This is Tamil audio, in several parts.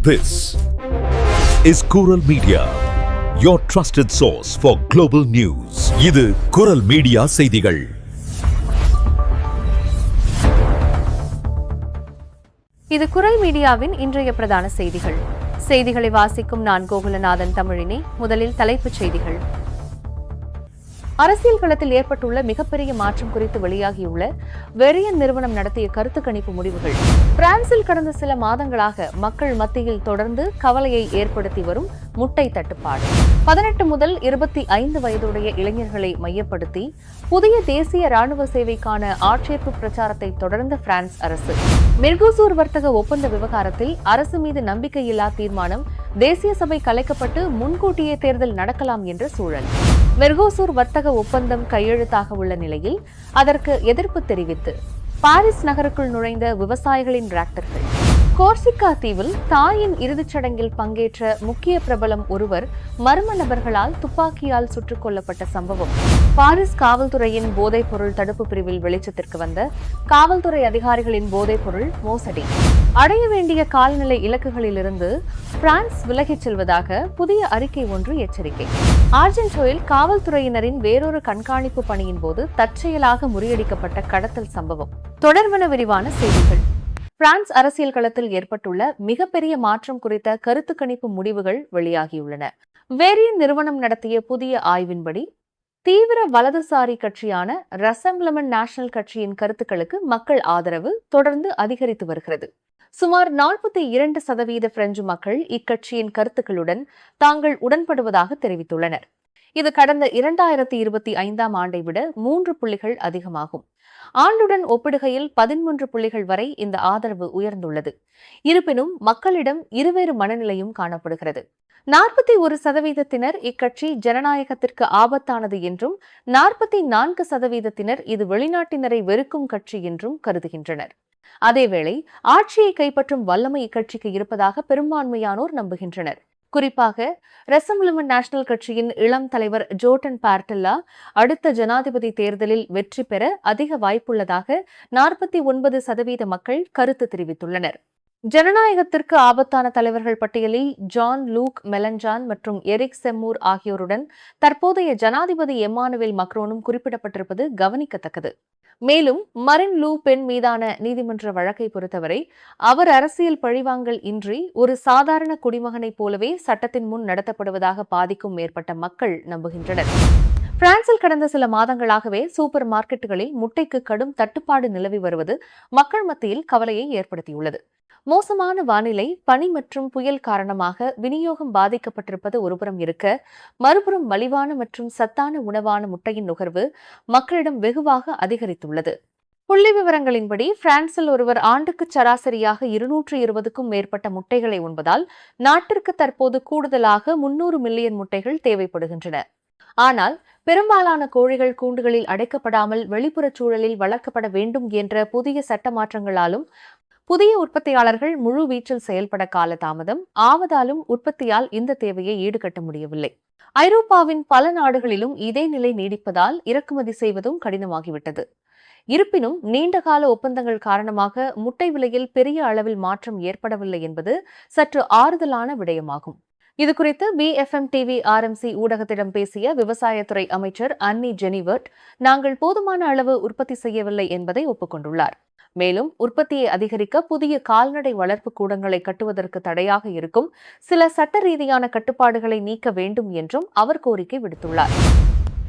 This is Kural Media, your trusted source for global news. இது குரல் மீடியா செய்திகள். இது குரல் மீடியாவின் இன்றைய பிரதான செய்திகள். செய்திகளை வாசிக்கும் நான் கோகுலநாதன் தமிழினி. முதலில் தலைப்புச் செய்திகள். அரசியல் களத்தில் ஏற்பட்டுள்ள மிகப்பெரிய மாற்றம் குறித்து வெளியாகியுள்ள வெரியன் நிறுவனம் நடத்திய கருத்து கணிப்பு முடிவுகள் பிரான்சில் கடந்த சில மாதங்களாக மக்கள் மத்தியில் தொடர்ந்து கவலையை ஏற்படுத்தி வரும் முட்டை தட்டுப்பாடு. 18 முதல் 25 வயதுடைய இளைஞர்களை மையப்படுத்தி புதிய தேசிய ராணுவ சேவைக்கான ஆட்சேர்ப்பு பிரச்சாரத்தை தொடர்ந்த பிரான்ஸ் அரசு. மெர்கோசூர் வர்த்தக ஒப்பந்த விவகாரத்தில் அரசு மீது நம்பிக்கையில்லா தீர்மானம், தேசிய சபை கலைக்கப்பட்டு முன்கூட்டியே தேர்தல் நடக்கலாம் என்ற சூழல். மெர்கோசூர் வர்த்தக ஒப்பந்தம் கையெழுத்தாக உள்ள நிலையில் அதற்கு எதிர்ப்பு தெரிவித்து பாரிஸ் நகருக்குள் நுழைந்த விவசாயிகளின் டிராக்டர்கள். கோர்சிகா தீவில் தாயின் இறுதிச் சடங்கில் பங்கேற்ற முக்கிய பிரபலம் ஒருவர் மர்ம நபர்களால் துப்பாக்கியால் சுட்டுக் கொல்லப்பட்ட சம்பவம். பாரிஸ் காவல்துறையின் போதைப் பொருள் தடுப்பு பிரிவில் வெளிச்சத்திற்கு வந்த காவல்துறை அதிகாரிகளின் போதைப் பொருள் மோசடி. அடைய வேண்டிய காலநிலை இலக்குகளிலிருந்து பிரான்ஸ் விலகிச் செல்வதாக புதிய அறிக்கை ஒன்று எச்சரிக்கை. ஆர்ஜென்டோவில் காவல்துறையினரின் வேறொரு கண்காணிப்பு பணியின் போது தற்செயலாக முறியடிக்கப்பட்ட கடத்தல் சம்பவம். தொடர்வன விரிவான செய்திகள். பிரான்ஸ் அரசியல் களத்தில் ஏற்பட்டுள்ள மிகப்பெரிய மாற்றம் குறித்த கருத்து கணிப்பு முடிவுகள் வெளியாகியுள்ளன. வேரியன் நிறுவனம் நடத்திய புதிய ஆய்வின்படி தீவிர வலதுசாரி கட்சியான ரசம்பிளமெண்ட் நேஷனல் கட்சியின் கருத்துக்களுக்கு மக்கள் ஆதரவு தொடர்ந்து அதிகரித்து வருகிறது. சுமார் 42% பிரெஞ்சு மக்கள் இக்கட்சியின் கருத்துக்களுடன் தாங்கள் உடன்படுவதாக தெரிவித்துள்ளனர். இது கடந்த 2025ஆம் ஆண்டை விட 3 புள்ளிகள் அதிகமாகும். ஆண்டுடன் ஒப்பிடுகையில் 13 புள்ளிகள் வரை இந்த ஆதரவு உயர்ந்துள்ளது. இருப்பினும் மக்களிடம் இருவேறு மனநிலையும் காணப்படுகிறது. 41% இக்கட்சி ஜனநாயகத்திற்கு ஆபத்தானது என்றும் 44% இது வெளிநாட்டினரை வெறுக்கும் கட்சி என்றும் கருதுகின்றனர். அதேவேளை ஆட்சியை கைப்பற்றும் வல்லமை இக்கட்சிக்கு இருப்பதாக பெரும்பான்மையானோர் நம்புகின்றனர். குறிப்பாக ரசம்பிளமெண்ட் நேஷனல் கட்சியின் இளம் தலைவர் ஜோர்டன் பார்டெல்லா அடுத்த ஜனாதிபதி தேர்தலில் வெற்றி பெற அதிக வாய்ப்புள்ளதாக 49% மக்கள் கருத்து தெரிவித்துள்ளனர். ஜனநாயகத்திற்கு ஆபத்தான தலைவர்கள் பட்டியலில் ஜான் லூக் மெலன்ஜான் மற்றும் எரிக் செம்மூர் ஆகியோருடன் தற்போதைய ஜனாதிபதி எம்மானுவேல் மக்ரோனும் குறிப்பிடப்பட்டிருப்பது கவனிக்கத்தக்கது. மேலும் மரின் லூ பென் மீதான நீதிமன்ற வழக்கை பொறுத்தவரை அவர் அரசியல் பழிவாங்கல் இன்றி ஒரு சாதாரண குடிமகனைப் போலவே சட்டத்தின் முன் நடத்தப்படுவதாக பாதிக்கும் மேற்பட்ட மக்கள் நம்புகின்றனர். பிரான்சில் கடந்த சில மாதங்களாகவே சூப்பர் மார்க்கெட்டுகளில் முட்டைக்கு கடும் தட்டுப்பாடு நிலவி வருவது மக்கள் மத்தியில் கவலையை ஏற்படுத்தியுள்ளது. மோசமான வானிலை, பனி மற்றும் புயல் காரணமாக விநியோகம் பாதிக்கப்பட்டிருப்பது ஒருபுறம் இருக்க, மறுபுறம் மலிவான மற்றும் சத்தான உணவான முட்டையின் நுகர்வு மக்களிடம் வெகுவாக அதிகரித்துள்ளது. புள்ளி விவரங்களின்படி பிரான்சில் ஒருவர் ஆண்டுக்கு சராசரியாக 220க்கும் மேற்பட்ட முட்டைகளை உண்பதால் நாட்டிற்கு தற்போது கூடுதலாக 300 மில்லியன் முட்டைகள் தேவைப்படுகின்றன. ஆனால் பெரும்பாலான கோழிகள் கூண்டுகளில் அடைக்கப்படாமல் வெளிப்புற சூழலில் வளர்க்கப்பட வேண்டும் என்ற புதிய சட்ட மாற்றங்களாலும் புதிய உற்பத்தியாளர்கள் முழு வீச்சில் செயல்பட காலதாமதம் ஆவதாலும் உற்பத்தியால் இந்த தேவையை ஈடுகட்ட முடியவில்லை. ஐரோப்பாவின் பல நாடுகளிலும் இதே நிலை நீடிப்பதால் இறக்குமதி செய்வதும் கடினமாகிவிட்டது. இருப்பினும் நீண்டகால ஒப்பந்தங்கள் காரணமாக முட்டை விலையில் பெரிய அளவில் மாற்றம் ஏற்படவில்லை என்பது சற்று ஆறுதலான விடயமாகும். இதுகுறித்து BFM TV RMC ஊடகத்திடம் பேசிய விவசாயத்துறை அமைச்சர் அன்னி ஜெனிவர்ட், நாங்கள் போதுமான அளவு உற்பத்தி செய்யவில்லை என்பதை ஒப்புக்கொண்டுள்ளார். மேலும் உற்பத்தியை அதிகரிக்க புதிய கால்நடை வளர்ப்பு கூடங்களை கட்டுவதற்கு தடையாக இருக்கும் சில சட்ட ரீதியான கட்டுப்பாடுகளை நீக்க வேண்டும் என்றும் அவர் கோரிக்கை விடுத்துள்ளார்.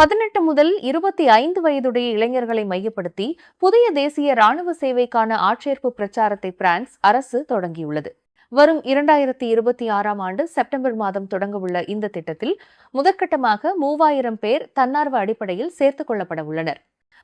18 முதல் 25 வயதுடைய இளைஞர்களை மையப்படுத்தி புதிய தேசிய ராணுவ சேவைக்கான ஆட்சேர்ப்பு பிரச்சாரத்தை பிரான்ஸ் அரசு தொடங்கியுள்ளது. வரும் 2026ஆம் ஆண்டு செப்டம்பர் மாதம் தொடங்கவுள்ள இந்த திட்டத்தில் முதற்கட்டமாக 3000 பேர் தன்னார்வ அடிப்படையில் சேர்த்துக் கொள்ளப்பட உள்ளனர்.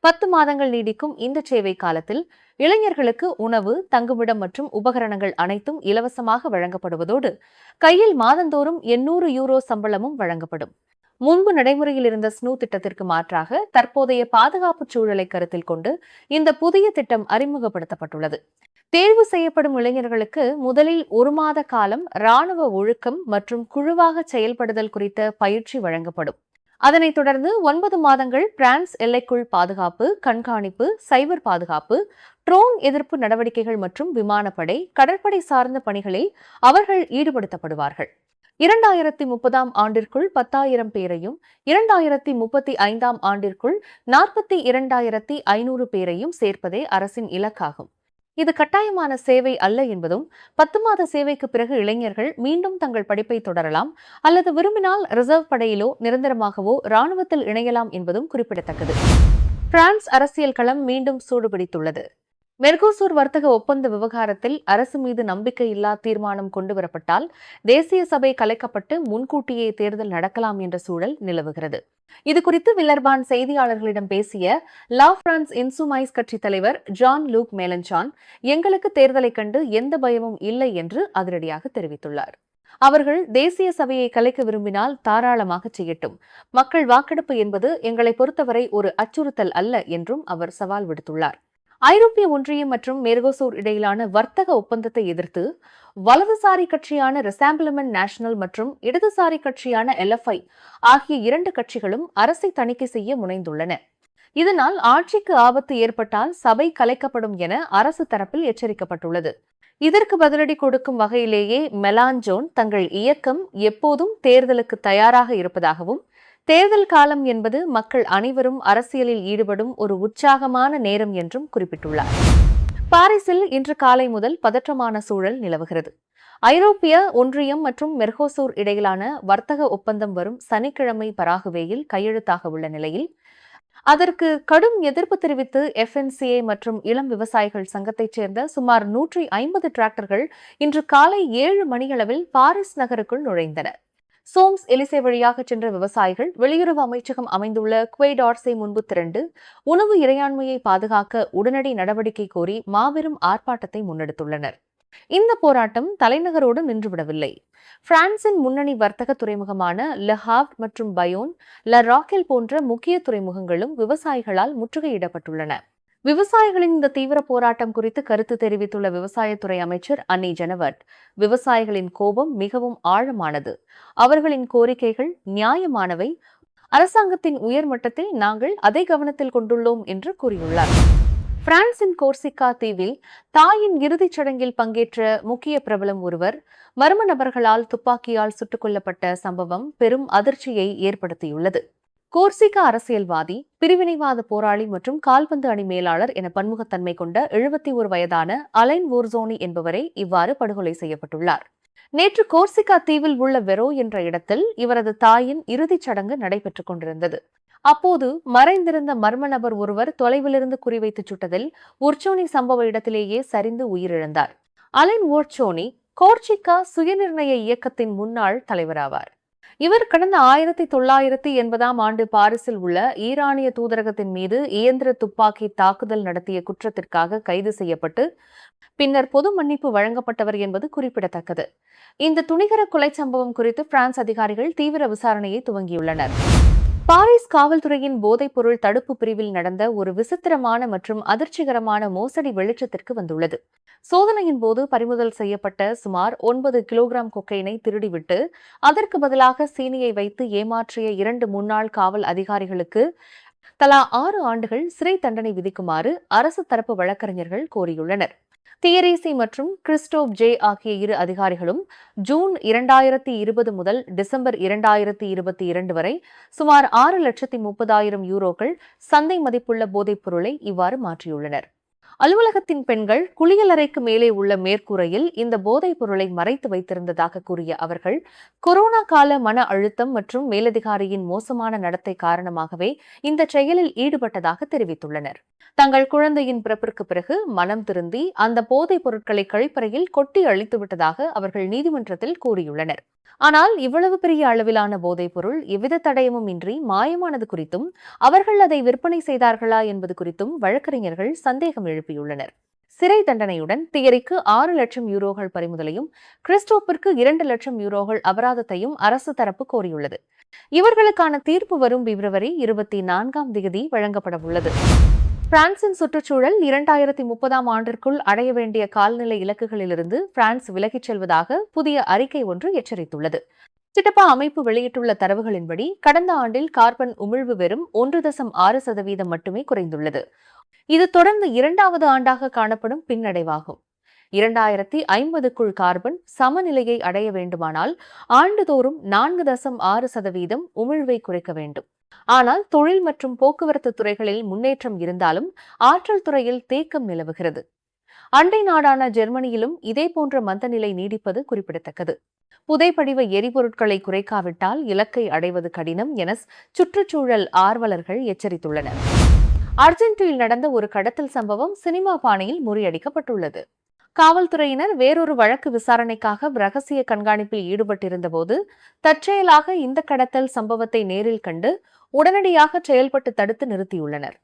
10 மாதங்கள் நீடிக்கும் இந்த சேவை காலத்தில் இளைஞர்களுக்கு உணவு, தங்குமிடம் மற்றும் உபகரணங்கள் அனைத்தும் இலவசமாக வழங்கப்படுவதோடு கையில் மாதந்தோறும் 800 யூரோ சம்பளமும் வழங்கப்படும். முன்பு நடைமுறையில் இருந்த ஸ்னூ திட்டத்திற்கு மாற்றாக தற்போதைய பாதுகாப்பு சூழலை கருத்தில் கொண்டு இந்த புதிய திட்டம் அறிமுகப்படுத்தப்பட்டுள்ளது. தேர்வு செய்யப்படும் இளைஞர்களுக்கு முதலில் 1 மாத காலம் ராணுவ ஒழுக்கம் மற்றும் குழுவாக செயல்படுதல் குறித்த பயிற்சி வழங்கப்படும். அதனைத் தொடர்ந்து 9 மாதங்கள் பிரான்ஸ் எல்லைக்குள் பாதுகாப்பு, கண்காணிப்பு, சைபர் பாதுகாப்பு, ட்ரோன் எதிர்ப்பு நடவடிக்கைகள் மற்றும் விமானப்படை, கடற்படை சார்ந்த பணிகளில் அவர்கள் ஈடுபடுத்தப்படுவார்கள். 2030ஆம் ஆண்டிற்குள் 10,000 பேரையும் 2035ஆம் ஆண்டிற்குள் 42,500 பேரையும் சேர்ப்பதே அரசின் இலக்காகும். இது கட்டாயமான சேவை அல்ல என்பதும் 10 மாத சேவைக்கு பிறகு இளைஞர்கள் மீண்டும் தங்கள் படிப்பை தொடரலாம் அல்லது விரும்பினால் ரிசர்வ் படையிலோ நிரந்தரமாகவோ ராணுவத்தில் இணையலாம் என்பதும் குறிப்பிடத்தக்கது. பிரான்ஸ் அரசியல் களம் மீண்டும் சூடுபிடித்துள்ளது. மெர்கோசூர் வர்த்தக ஒப்பந்த விவகாரத்தில் அரசு மீது நம்பிக்கையில்லா தீர்மானம் கொண்டுவரப்பட்டால் தேசிய சபை கலைக்கப்பட்டு முன்கூட்டியே தேர்தல் நடக்கலாம் என்ற சூழல் நிலவுகிறது. இதுகுறித்து வில்லர்பான் செய்தியாளர்களிடம் பேசிய லா பிரான்ஸ் இன்சுமைஸ் கட்சி தலைவர் ஜான் லூக் மேலன்சான், எங்களுக்கு தேர்தலை கண்டு எந்த பயமும் இல்லை என்று அதிரடியாக தெரிவித்துள்ளார். அவர்கள் தேசிய சபையை கலைக்க விரும்பினால் தாராளமாக செய்யட்டும். மக்கள் வாக்கெடுப்பு என்பது எங்களை பொறுத்தவரை ஒரு அச்சுறுத்தல் அல்ல என்றும் அவர் சவால் விடுத்துள்ளார். ஐரோப்பிய ஒன்றியம் மற்றும் மெர்கோசூர் இடையிலான வர்த்தக ஒப்பந்தத்தை எதிர்த்து வலதுசாரி கட்சியான ரெசாம்பிளமெண்ட் நேஷனல் மற்றும் இடதுசாரி கட்சியான LFI ஆகிய 2 கட்சிகளும் அரசை தணிக்கை செய்ய முனைந்துள்ளன. இதனால் ஆட்சிக்கு ஆபத்து ஏற்பட்டால் சபை கலைக்கப்படும் என அரசு தரப்பில் எச்சரிக்கப்பட்டுள்ளது. இதற்கு பதிலடி கொடுக்கும் வகையிலேயே மெலான்ஜோன் தங்கள் இயக்கம் எப்போதும் தேர்தலுக்கு தயாராக இருப்பதாகவும், தேர்தல் காலம் என்பது மக்கள் அனைவரும் அரசியலில் ஈடுபடும் ஒரு உற்சாகமான நேரம் என்றும் குறிப்பிட்டுள்ளார். பாரிஸில் இன்று காலை முதல் பதற்றமான சூழல் நிலவுகிறது. ஐரோப்பிய ஒன்றியம் மற்றும் மெர்கோசூர் இடையிலான வர்த்தக ஒப்பந்தம் வரும் சனிக்கிழமை பராகுவேயில் கையெழுத்தாக உள்ள நிலையில் அதற்கு கடும் எதிர்ப்பு தெரிவித்து FNCA மற்றும் இளம் விவசாயிகள் சங்கத்தைச் சேர்ந்த சுமார் 150 டிராக்டர்கள் இன்று காலை 7 மணியளவில் பாரிஸ் நகருக்குள் நுழைந்தனர். சோம்ஸ் எலிசே வழியாக சென்ற விவசாயிகள் வெளியுறவு அமைச்சகம் அமைந்துள்ள குவே டார்சே முன்பு திரண்டு உணவு இறையாண்மையை பாதுகாக்க உடனடி நடவடிக்கை கோரி மாபெரும் ஆர்ப்பாட்டத்தை முன்னெடுத்துள்ளனர். இந்த போராட்டம் தலைநகரோடு நின்றுவிடவில்லை. பிரான்சின் முன்னணி வர்த்தக துறைமுகமான Le Havre மற்றும் பயோன், La Rochelle போன்ற முக்கிய துறைமுகங்களும் விவசாயிகளால் முற்றுகையிடப்பட்டுள்ளன. விவசாயிகளின் இந்த தீவிர போராட்டம் குறித்து கருத்து தெரிவித்துள்ள விவசாயத்துறை அமைச்சர் அன்னி ஜெனவட், விவசாயிகளின் கோபம் மிகவும் ஆழமானது, அவர்களின் கோரிக்கைகள் நியாயமானவை, அரசாங்கத்தின் உயர்மட்டத்தில் நாங்கள் அதை கவனத்தில் கொண்டுள்ளோம் என்று கூறியுள்ளார். பிரான்சின் கோர்சிகா தீவில் தாயின் இறுதிச் சடங்கில் பங்கேற்ற முக்கிய பிரபலம் ஒருவர் மர்ம நபர்களால் துப்பாக்கியால் சுட்டுக் கொல்லப்பட்ட சம்பவம் பெரும் அதிர்ச்சியை ஏற்படுத்தியுள்ளது. கோர்சிகா அரசியல்வாதி, பிரிவினைவாத போராளி மற்றும் கால்பந்து அணி மேலாளர் என பன்முகத்தன்மை கொண்ட 71 வயதான அலைன் வோர்சோனி என்பவரை இவ்வாறு படுகொலை செய்யப்பட்டுள்ளார். நேற்று கோர்சிகா தீவில் உள்ள வெரோ என்ற இடத்தில் இவரது தாயின் இறுதிச் சடங்கு நடைபெற்றுக் கொண்டிருந்தது. அப்போது மறைந்திருந்த மர்ம நபர் ஒருவர் தொலைவிலிருந்து குறிவைத்து சுட்டதில் வோர்சோனி சம்பவ இடத்திலேயே சரிந்து உயிரிழந்தார். அலைன் வோர்சோனி கோர்சிகா சுயநிர்ணய இயக்கத்தின் முன்னாள் தலைவராவார். இவர் கடந்த 1980ஆம் ஆண்டு பாரிஸில் உள்ள ஈரானிய தூதரகத்தின் மீது இயந்திர துப்பாக்கி தாக்குதல் நடத்திய குற்றத்திற்காக கைது செய்யப்பட்டு பின்னர் பொது மன்னிப்பு வழங்கப்பட்டவர் என்பது குறிப்பிடத்தக்கது. இந்த துணிகர கொலை சம்பவம் குறித்து பிரான்ஸ் அதிகாரிகள் தீவிர விசாரணையை துவங்கியுள்ளனர். பாரிஸ் காவல்துறையின் போதைப்பொருள் தடுப்பு பிரிவில் நடந்த ஒரு விசித்திரமான மற்றும் அதிர்ச்சிகரமான மோசடி வெளிச்சத்திற்கு வந்துள்ளது. சோதனையின் போது பறிமுதல் செய்யப்பட்ட சுமார் 9 கிலோகிராம் கொக்கைனை திருடிவிட்டு அதற்கு பதிலாக சீனியை வைத்து ஏமாற்றிய 2 முன்னாள் காவல் அதிகாரிகளுக்கு தலா 6 ஆண்டுகள் சிறை தண்டனை விதிக்குமாறு அரசு தரப்பு வழக்கறிஞர்கள் கோரியுள்ளனர். தியரிசி மற்றும் கிறிஸ்டோப் ஜே ஆகிய 2 அதிகாரிகளும் ஜூன் 2020 முதல் டிசம்பர் 2022 வரை சுமார் 6,30,000 யூரோக்கள் சந்தை மதிப்புள்ள போதைப் பொருளை இவ்வாறு மாற்றியுள்ளனர். அலுவலகத்தின் பெண்கள் குளியலறைக்கு மேலே உள்ள மேற்கூரையில் இந்த போதைப் பொருளை மறைத்து வைத்திருந்ததாக கூறிய அவர்கள், கொரோனா கால மன அழுத்தம் மற்றும் மேலதிகாரியின் மோசமான நடத்தை காரணமாகவே இந்த செயலில் ஈடுபட்டதாக தெரிவித்துள்ளனர். தங்கள் குழந்தையின் பிறப்பிற்கு பிறகு மனம் திருந்தி அந்த போதைப் பொருட்களை கழிப்பறையில் கொட்டி அழித்துவிட்டதாக அவர்கள் நீதிமன்றத்தில் கூறியுள்ளனர். ஆனால் இவ்வளவு பெரிய அளவிலான போதைப் பொருள் எவ்வித தடயமும் இன்றி மாயமானது குறித்தும் அவர்கள் அதை விற்பனை செய்தார்களா என்பது குறித்தும் வழக்கறிஞர்கள் சந்தேகம் எழுப்பியுள்ளனர். சிறை தண்டனையுடன் தியரிக்கு 6 லட்சம் யூரோகள் பறிமுதலையும் கிறிஸ்டோப்பிற்கு 2 லட்சம் யூரோகள் அபராதத்தையும் அரசு தரப்பு கோரியுள்ளது. இவர்களுக்கான தீர்ப்பு வரும் பிப்ரவரி 24ஆம் தேதி வழங்கப்பட உள்ளது. பிரான்சின் சுற்றுச்சூழல் 2030ஆம் ஆண்டிற்குள் அடைய வேண்டிய கால்நிலை இலக்குகளிலிருந்து பிரான்ஸ் விலகிச் செல்வதாக புதிய அறிக்கை ஒன்று எச்சரித்துள்ளது. சிட்டப்பா அமைப்பு வெளியிட்டுள்ள தரவுகளின்படி கடந்த ஆண்டில் கார்பன் உமிழ்வு வெறும் 1.6% மட்டுமே குறைந்துள்ளது. இது தொடர்ந்து 2வது ஆண்டாக காணப்படும் பின்னடைவாகும். 2050க்குள் கார்பன் சமநிலையை அடைய வேண்டுமானால் ஆண்டுதோறும் 4.6% உமிழ்வை குறைக்க வேண்டும். ஆனால் தொழில் மற்றும் போக்குவரத்து துறைகளில் முன்னேற்றம் இருந்தாலும் ஆற்றல் துறையில் தேக்கம் நிலவுகிறது. அண்டை நாடான ஜெர்மனியிலும் இதேபோன்ற மந்தநிலை நீடிப்பது குறிப்பிடத்தக்கது. புதைப்படிவ எரிபொருட்களை குறைக்காவிட்டால் இலக்கை அடைவது கடினம் என சுற்றுச்சூழல் ஆர்வலர்கள் எச்சரித்துள்ளனர். அர்ஜென்டினாவில் நடந்த ஒரு கடத்தல் சம்பவம் சினிமா பாணியில் முறியடிக்கப்பட்டுள்ளது. காவல்துறையினர் வேறொரு வழக்கு விசாரணைக்காக ரகசிய கண்காணிப்பில் ஈடுபட்டிருந்தபோது தற்செயலாக இந்த கடத்தல் சம்பவத்தை நேரில் கண்டு உடனடியாக செயல்பட்டு தடுத்து நிறுத்தியுள்ளனர்.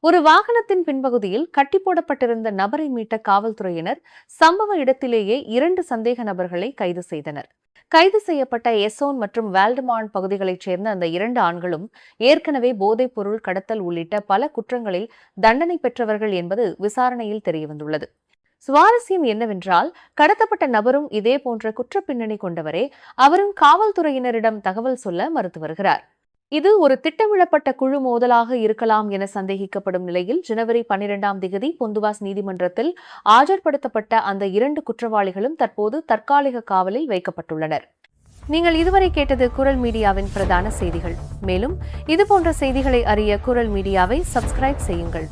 ஒரு வாகனத்தின் பின்பகுதியில் கட்டி போடப்பட்டிருந்த நபரை மீட்ட காவல்துறையினர் சம்பவ இடத்திலேயே 2 சந்தேக நபர்களை கைது செய்தனர். கைது செய்யப்பட்ட எசோன் மற்றும் வால்டமான் பகுதிகளைச் சேர்ந்த அந்த 2 ஆண்களும் ஏற்கனவே போதைப் பொருள் கடத்தல் உள்ளிட்ட பல குற்றங்களில் தண்டனை பெற்றவர்கள் என்பது விசாரணையில் தெரியவந்துள்ளது. சுவாரஸ்யம் என்னவென்றால், கடத்தப்பட்ட நபரும் இதேபோன்ற குற்ற பின்னணி கொண்டவரே. அவரும் காவல்துறையினரிடம் தகவல் சொல்ல மறுத்து வருகிறார். இது ஒரு திட்டமிடப்பட்ட குழு மோதலாக இருக்கலாம் என சந்தேகிக்கப்படும் நிலையில் ஜனவரி 12ஆம் தேதி பொந்துவாஸ் நீதிமன்றத்தில் ஆஜர்படுத்தப்பட்ட அந்த 2 குற்றவாளிகளும் தற்போது தற்காலிக காவலில் வைக்கப்பட்டுள்ளனர். நீங்கள் இதுவரை கேட்டது குரல் மீடியாவின் பிரதான செய்திகள். மேலும் இதுபோன்ற செய்திகளை அறிய குரல் மீடியாவை சப்ஸ்கிரைப் செய்யுங்கள்.